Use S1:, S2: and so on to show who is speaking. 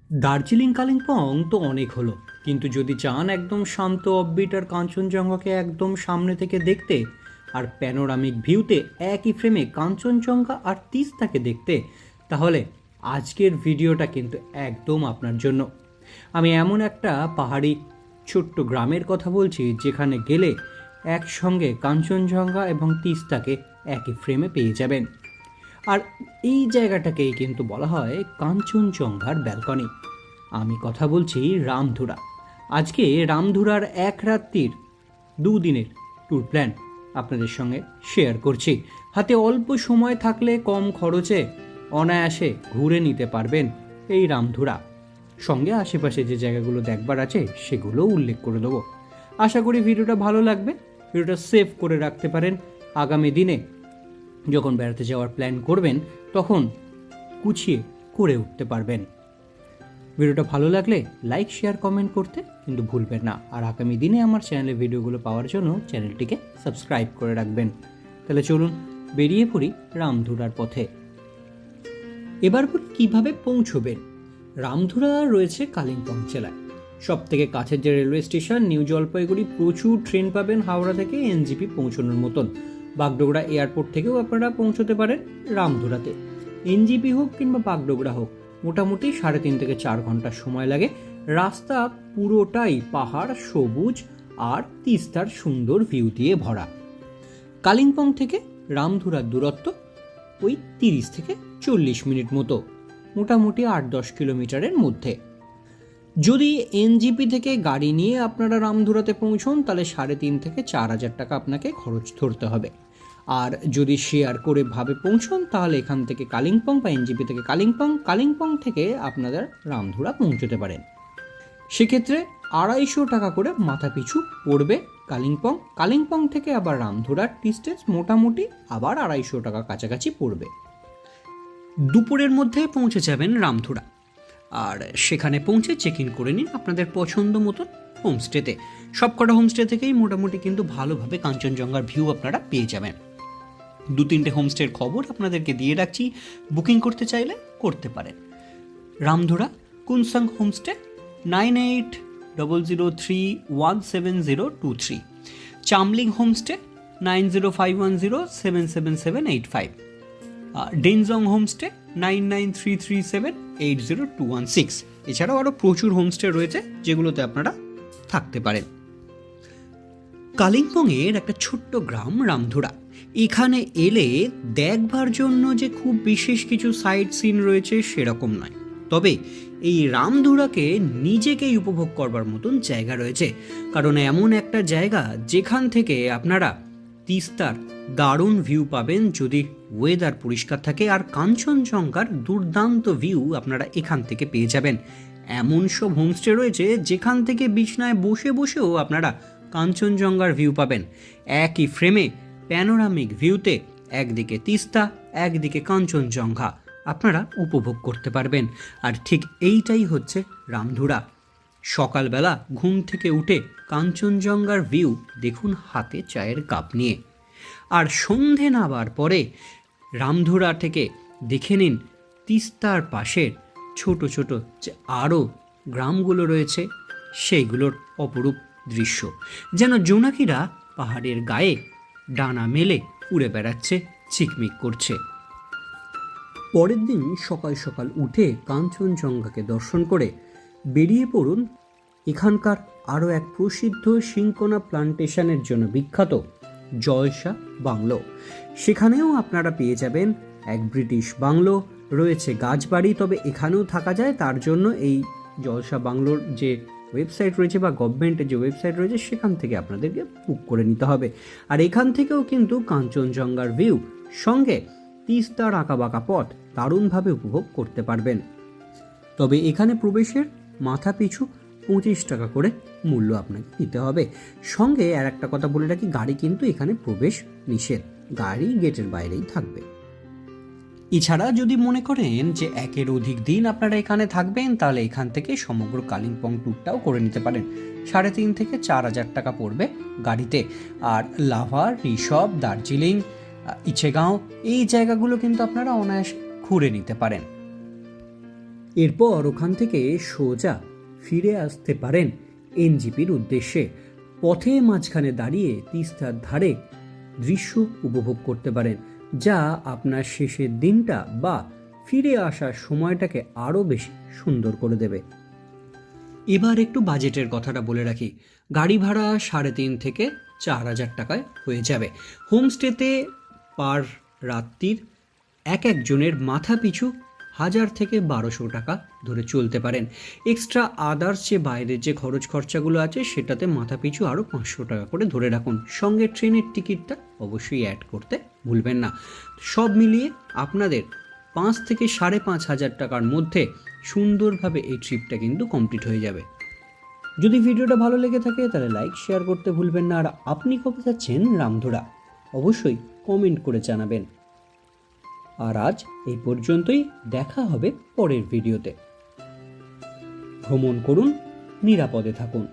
S1: দার্জিলিং কালিম্পং তো অনেক হলো, কিন্তু যদি চান একদম শান্ত অফবিট আর কাঞ্চনজঙ্ঘাকে একদম সামনে থেকে দেখতে আর প্যানোরামিক ভিউতে একই ফ্রেমে কাঞ্চনজঙ্ঘা আর তিস্তাকে দেখতে, তাহলে আজকের ভিডিওটা কিন্তু একদম আপনার জন্য। আমি এমন একটা পাহাড়ি ছোট্ট গ্রামের কথা বলছি যেখানে গেলে একসঙ্গে কাঞ্চনজঙ্ঘা এবং তিস্তাকে একই ফ্রেমে পেয়ে যাবেন। আর এই জায়গাটাকেই কিন্তু বলা হয় কাঞ্চনজঙ্ঘার ব্যালকনি। আমি কথা বলছি রামধুরা। আজকে রামধুরার এক রাত্রির 2 দিনের ট্যুর প্ল্যান আপনাদের সঙ্গে শেয়ার করছি। হাতে অল্প সময় থাকলে কম খরচে অনায়াসে ঘুরে নিতে পারবেন এই রামধুরা। সঙ্গে আশেপাশে যে জায়গাগুলো দেখবার আছে সেগুলোও উল্লেখ করে দেবো। আশা করি ভিডিওটা ভালো লাগবে। ভিডিওটা সেভ করে রাখতে পারেন, আগামী দিনে যখন বেড়াতে যাওয়ার প্ল্যান করবেন তখন গুছিয়ে করে উঠতে পারবেন। ভিডিওটা ভালো লাগলে লাইক শেয়ার কমেন্ট করতে কিন্তু ভুলবেন না। আর আগামী দিনে আমার চ্যানেলে ভিডিওগুলো পাওয়ার জন্য চ্যানেলটিকে সাবস্ক্রাইব করে রাখবেন। তাহলে চলুন বেরিয়ে পড়ি রামধুরার পথে। এবার বলি কীভাবে পৌঁছবেন। রামধুরা রয়েছে কালিম্পং জেলায়। সব থেকে কাছের যে রেলওয়ে স্টেশন নিউ জলপাইগুড়ি, প্রচুর ট্রেন পাবেন হাওড়া থেকে এনজিপি পৌঁছানোর মতন। বাগডোগরা এয়ারপোর্ট থেকেও আপনারা পৌঁছতে পারেন রামধুরাতে। এনজিপি হোক কিংবা বাগডোগরা হোক, মোটামুটি 3.5 থেকে 4 ঘন্টা সময় লাগে। রাস্তা পুরোটাই পাহাড়, সবুজ আর তিস্তার সুন্দর ভিউ দিয়ে ভরা। কালিম্পং থেকে রামধুরার দূরত্ব ওই 30 থেকে 40 মিনিট মতো, মোটামুটি 8-10 কিলোমিটারের মধ্যে। যদি এনজিপি থেকে গাড়ি নিয়ে আপনারা রামধুরাতে পৌঁছন তাহলে 3.5 থেকে 4 হাজার টাকা আপনাকে খরচ ধরতে হবে। আর যদি শেয়ার করে ভাবে পৌঁছন তাহলে এখান থেকে কালিম্পং বা এনজিপি থেকে কালিম্পং থেকে আপনাদের রামধুরা পৌঁছতে পারেন। সেক্ষেত্রে 250 টাকা করে মাথা পিছু পড়বে কালিম্পং থেকে আবার রামধুরার ডিস্টেন্স মোটামুটি আবার 250 টাকা কাছাকাছি পড়বে। দুপুরের মধ্যে পৌঁছে যাবেন রামধুরা। আর সেখানে পৌঁছে চেক ইন করে নিন আপনাদের পছন্দ মতন হোমস্টেতে। সবকটা হোমস্টে থেকেই মোটামুটি কিন্তু ভালোভাবে কাঞ্চনজঙ্ঘার ভিউ আপনারা পেয়ে যাবেন। 2-3টে হোমস্টের খবর আপনাদেরকে দিয়ে রাখছি, বুকিং করতে চাইলে করতে পারেন। Ramdhura Kunsang homestay 9800317023, Chamling homestay 9051077785, Denzong homestay 9933780216। এছাড়াও আরও প্রচুর হোমস্টে রয়েছে যেগুলোতে আপনারা থাকতে পারেন। কালিম্পংয়ের একটা ছোট্ট গ্রাম রামধুরা। এখানে এলে দেখবার জন্য যে খুব বিশেষ কিছু সাইট সিন রয়েছে সেরকম নয়, তবে এই রামধুরাকে নিজেকেই উপভোগ করবার মতন জায়গা রয়েছে। কারণ এমন একটা জায়গা যেখান থেকে আপনারা তিস্তার দারুণ ভিউ পাবেন যদি ওয়েদার পরিষ্কার থাকে, আর কাঞ্চনজঙ্ঘার দুর্দান্ত ভিউ আপনারা এখান থেকে পেয়ে যাবেন। এমন সব হোমস্টে রয়েছে যেখান থেকে বিছনায় বসে বসেও আপনারা কাঞ্চনজঙ্ঘার ভিউ পাবেন। একই ফ্রেমে প্যানোরামিক ভিউতে একদিকে তিস্তা একদিকে কাঞ্চনজঙ্ঘা আপনারা উপভোগ করতে পারবেন। আর ঠিক এইটাই হচ্ছে রামধুরা। সকালবেলা ঘুম থেকে উঠে কাঞ্চনজঙ্ঘার ভিউ দেখুন হাতে চায়ের কাপ নিয়ে, আর সন্ধে নামার পরে রামধুরা থেকে দেখে নিন তিস্তার পাশের ছোট ছোট যে আরও গ্রামগুলো রয়েছে সেইগুলোর অপরূপ দৃশ্য। যেন জোনাকিরা পাহাড়ের গায়ে ডানা মেলে উড়ে বেড়াচ্ছে, চিকমিক করছে। পরের দিন সকাল সকাল উঠে কাঞ্চনজঙ্ঘাকে দর্শন করে বেরিয়ে পড়ুন এখানকার আরও এক প্রসিদ্ধ সিনকোনা প্লান্টেশনের জন্য বিখ্যাত জলসা বাংলো। সেখানেও আপনারা পেয়ে যাবেন এক ব্রিটিশ বাংলো, রয়েছে গাছবাড়ি। তবে এখানেও থাকা যায়, তার জন্য এই জলসা বাংলোর যে ওয়েবসাইট রয়েছে বা গভর্নমেন্টের যে ওয়েবসাইট রয়েছে সেখান থেকে আপনাদেরকে বুক করে নিতে হবে। আর এখান থেকেও কিন্তু কাঞ্চনজঙ্ঘার ভিউ সঙ্গে তিস্তার আঁকাবাঁকা পথ দারুণভাবে উপভোগ করতে পারবেন। তবে এখানে প্রবেশের মাথা পিছু 25 টাকা করে মূল্য আপনাকে দিতে হবে। সঙ্গে আর একটা কথা বলে রাখি, গাড়ি কিন্তু এখানে প্রবেশ নিষেধ, গাড়ি গেটের বাইরেই থাকবে। এছাড়া যদি মনে করেন যে 1-এর অধিক দিন আপনারা এখানে থাকবেন তাহলে এখান থেকে সমগ্র কালিম্পং ট্যুরটাও করে নিতে পারেন। 3.5 থেকে 4 হাজার টাকা পড়বে গাড়িতে। আর লাভা, ঋষভ, দার্জিলিং, ইছেগাঁও এই জায়গাগুলো কিন্তু আপনারা অনায়াসে ঘুরে নিতে পারেন। এরপর ওখান থেকে সোজা ফিরে আসতে পারেন এনজিপির উদ্দেশ্যে। পথে মাঝখানে দাঁড়িয়ে তিস্তার ধারে দৃশ্য উপভোগ করতে পারেন, যা আপনার শেষের দিনটা বা ফিরে আসার সময়টাকে আরও বেশি সুন্দর করে দেবে। এবার একটু বাজেটের কথাটা বলে রাখি। গাড়ি ভাড়া 3.5 থেকে 4,000 টাকায় হয়ে যাবে। হোমস্টেতে পার রাত্রির একজনের মাথা পিছু 1000 থেকে 1200 টাকা ধরে চলতে পারেন। এক্সট্রা আদার্স যে বাইরের যে খরচ খরচাগুলো আছে সেটাতে মাথা পিছু আরও 500 টাকা করে ধরে রাখুন। সঙ্গে ট্রেনের টিকিটটা অবশ্যই অ্যাড করতে ভুলবেন না। সব মিলিয়ে আপনাদের 5 থেকে 5,500 টাকার মধ্যে সুন্দরভাবে এই ট্রিপটা কিন্তু কমপ্লিট হয়ে যাবে। যদি ভিডিওটা ভালো লেগে থাকে তাহলে লাইক শেয়ার করতে ভুলবেন না। আর আপনি কবে যাচ্ছেন রামধুরা অবশ্যই কমেন্ট করে জানাবেন। আর আজ এই পর্যন্তই, দেখা হবে পরের ভিডিওতে। ভ্রমণ করুন, নিরাপদে থাকুন।